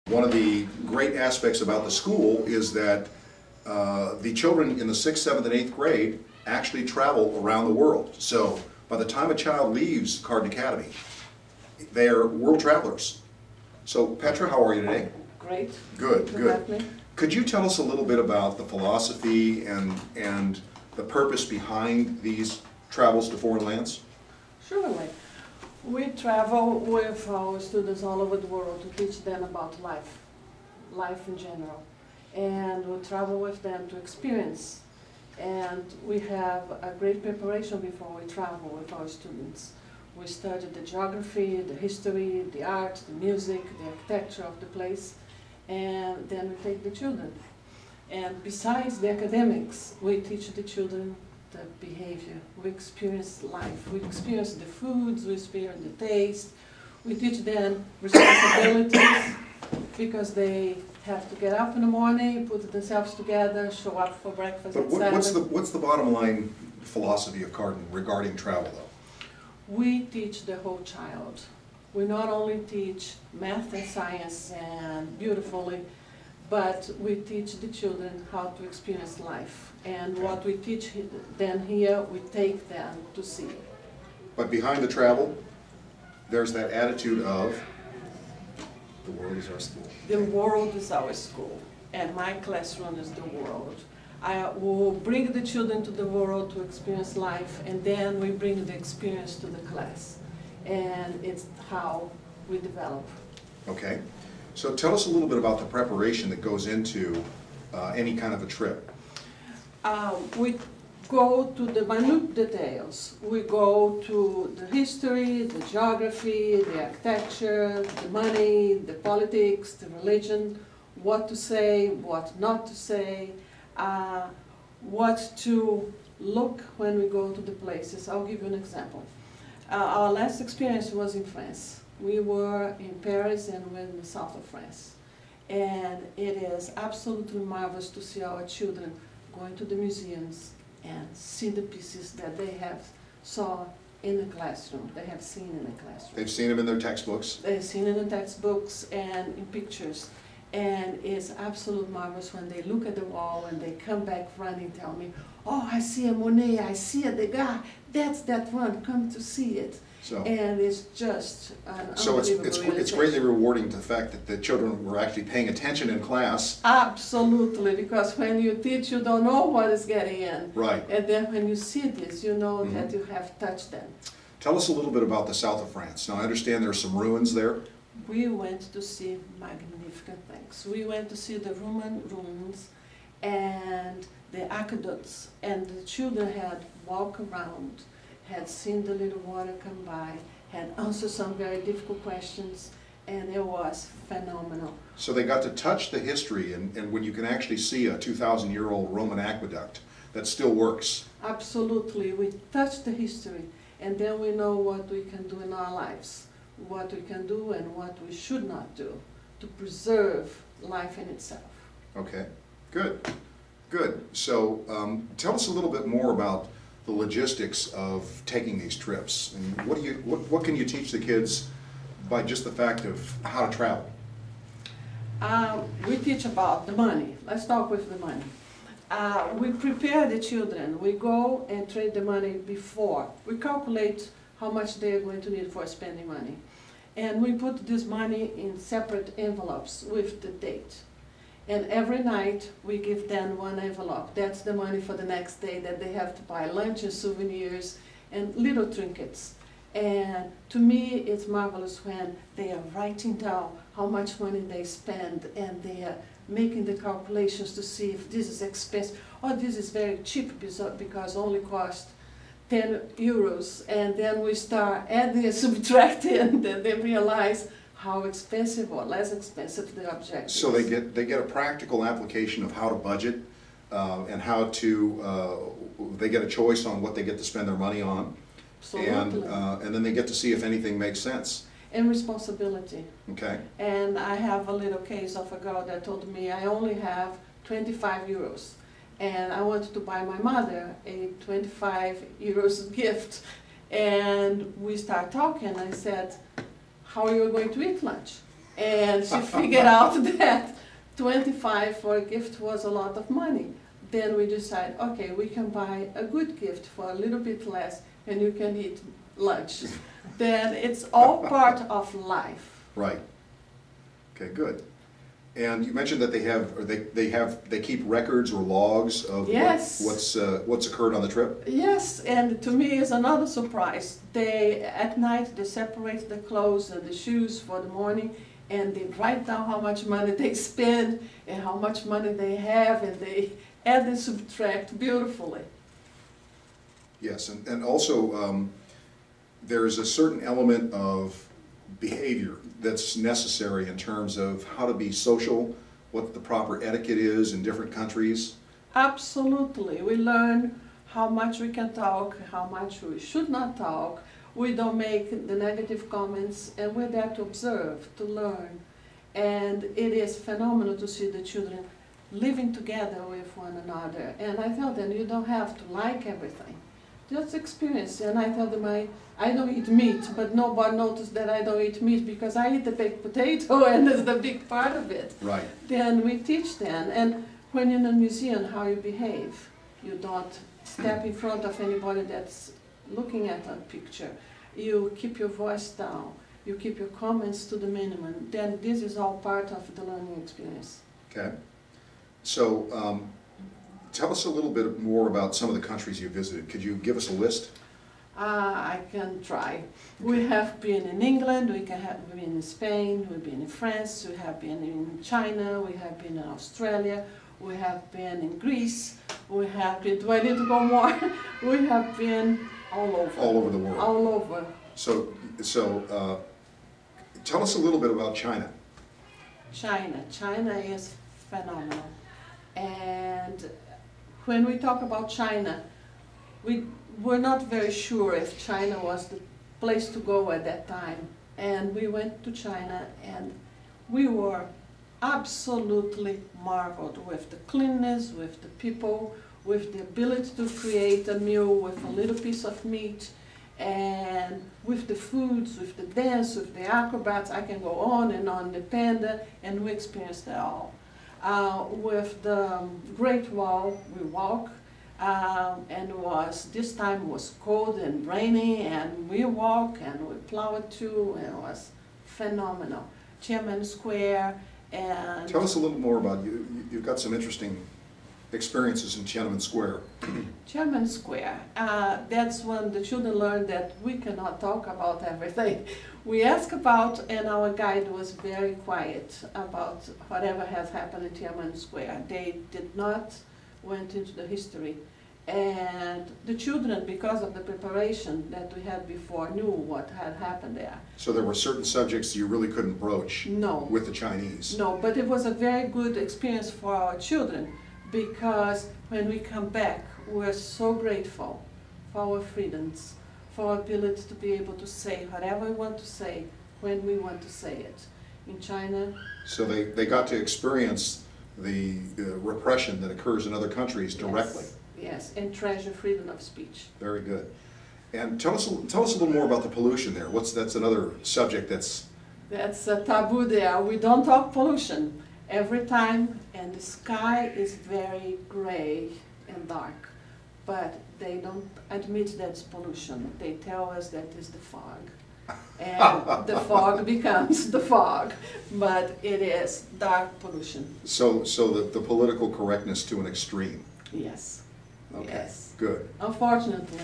One of the great aspects about the school is that the children in the 6th, 7th, and 8th grade actually travel around the world. So by the time a child leaves Carden Academy, they are world travelers. So Petra, how are you today? Great. Good, good. Could you tell us a little bit about the philosophy and the purpose behind these travels to foreign lands? Surely. We travel with our students all over the world to teach them about life in general. And we travel with them to experience. And we have a great preparation before we travel with our students. We study the geography, the history, the art, the music, the architecture of the place, and then we take the children. And besides the academics, we teach the children the behavior. We experience life. We experience the foods, we experience the taste. We teach them responsibilities because they have to get up in the morning, put themselves together, show up for breakfast, but what's the bottom line philosophy of Carden regarding travel, though? We teach the whole child. We not only teach math and science and beautifully, but we teach the children how to experience life. And what we teach them here, we take them to see. But behind the travel, there's that attitude of, the world is our school. The world is our school, and my classroom is the world. I will bring the children to the world to experience life, and then we bring the experience to the class. And it's how we develop. Okay. So tell us a little bit about the preparation that goes into any kind of a trip. We go to the minute details. We go to the history, the geography, the architecture, the money, the politics, the religion, what to say, what not to say, what to look when we go to the places. I'll give you an example. Our last experience was in France. We were in Paris and we're in the south of France. And it is absolutely marvelous to see our children going to the museums and see the pieces that they have saw in the classroom, they have seen in the classroom. They've seen them in their textbooks. They've seen it in textbooks and in pictures. And it's absolutely marvelous when they look at the wall and they come back running, tell me, oh, I see a Monet, I see a Degas, that's that one, come to see it. So, and it's just an unbelievable it's greatly rewarding to the fact that the children were actually paying attention in class. Absolutely, because when you teach, you don't know what is getting in. Right. And then when you see this, you know that you have touched them. Tell us a little bit about the south of France. Now, I understand there are some ruins there. We went to see magnificent things. We went to see the Roman ruins and the aqueducts, and the children had walked around, had seen the little water come by, had answered some very difficult questions, and it was phenomenal. So they got to touch the history, and when you can actually see a 2,000-year-old Roman aqueduct that still works. Absolutely. We touched the history, and then we know what we can do in our lives, what we can do and what we should not do to preserve life in itself. Okay, good, good. So tell us a little bit more about the logistics of taking these trips, and what can you teach the kids by just the fact of how to travel? We teach about the money. Let's start with the money. We prepare the children. We go and trade the money before. We calculate how much they are going to need for spending money. And we put this money in separate envelopes with the date. And every night we give them one envelope. That's the money for the next day that they have to buy lunch and souvenirs and little trinkets. And to me it's marvelous when they are writing down how much money they spend and they are making the calculations to see if this is expensive or this is very cheap because only cost 10 euros. And then we start adding and subtracting and then they realize how expensive or less expensive the object is. So they get a practical application of how to budget and how to, they get a choice on what they get to spend their money on. Absolutely. And then they get to see if anything makes sense. And responsibility. Okay. And I have a little case of a girl that told me, I only have 25 euros. And I wanted to buy my mother a 25 euros gift. And we start talking. I said, how are you going to eat lunch? And she figured out that 25 for a gift was a lot of money. Then we decide, okay, we can buy a good gift for a little bit less and you can eat lunch. Then it's all part of life. Right. Okay, good. And you mentioned that they keep records or logs of yes. what's occurred on the trip? Yes, and to me is another surprise. At night they separate the clothes and the shoes for the morning, and they write down how much money they spend and how much money they have, and they add and subtract beautifully. Yes, and also there is a certain element of behavior that's necessary in terms of how to be social, what the proper etiquette is in different countries. Absolutely. We learn how much we can talk, how much we should not talk. We don't make the negative comments, and we're there to observe, to learn. And it is phenomenal to see the children living together with one another. And I tell them, you don't have to like everything. Just experience. And I tell them, I don't eat meat, but nobody noticed that I don't eat meat because I eat the baked potato, and it's the big part of it. Right. Then we teach them. And when you're in a museum, how you behave. You don't step in front of anybody that's looking at a picture. You keep your voice down. You keep your comments to the minimum. Then this is all part of the learning experience. Okay. So tell us a little bit more about some of the countries you visited. Could you give us a list? I can try. We have been in England, we have been in Spain, we've been in France, we have been in China, we have been in Australia, we have been in Greece, we have been, do I need to go more? We have been all over. All over the world. All over. So tell us a little bit about China. China is phenomenal. And when we talk about China, we're not very sure if China was the place to go at that time. And we went to China and we were absolutely marveled with the cleanness, with the people, with the ability to create a meal with a little piece of meat, and with the foods, with the dance, with the acrobats. I can go on, the panda, and we experienced it all. With the Great Wall, we walk. And this time was cold and rainy, and we walk and we plowed too, and it was phenomenal. Tiananmen Square, and tell us a little more about you've got some interesting experiences in Tiananmen Square. Tiananmen Square, that's when the children learned that we cannot talk about everything. We ask about, and our guide was very quiet about whatever has happened in Tiananmen Square. They did not went into the history, and the children, because of the preparation that we had before, knew what had happened there. So there were certain subjects you really couldn't broach with the Chinese? No, but it was a very good experience for our children, because when we come back, we're so grateful for our freedoms, for our ability to be able to say whatever we want to say, when we want to say it. In China... So they got to experience the repression that occurs in other countries directly. Yes, and treasure freedom of speech. Very good. And tell us a little more about the pollution there. That's another subject that's a taboo there. We don't talk pollution every time, and the sky is very gray and dark, but they don't admit that's pollution. They tell us that is the fog. And the fog becomes the fog, but it is dark pollution. So the political correctness to an extreme. Yes. Okay. Yes. Good. Unfortunately.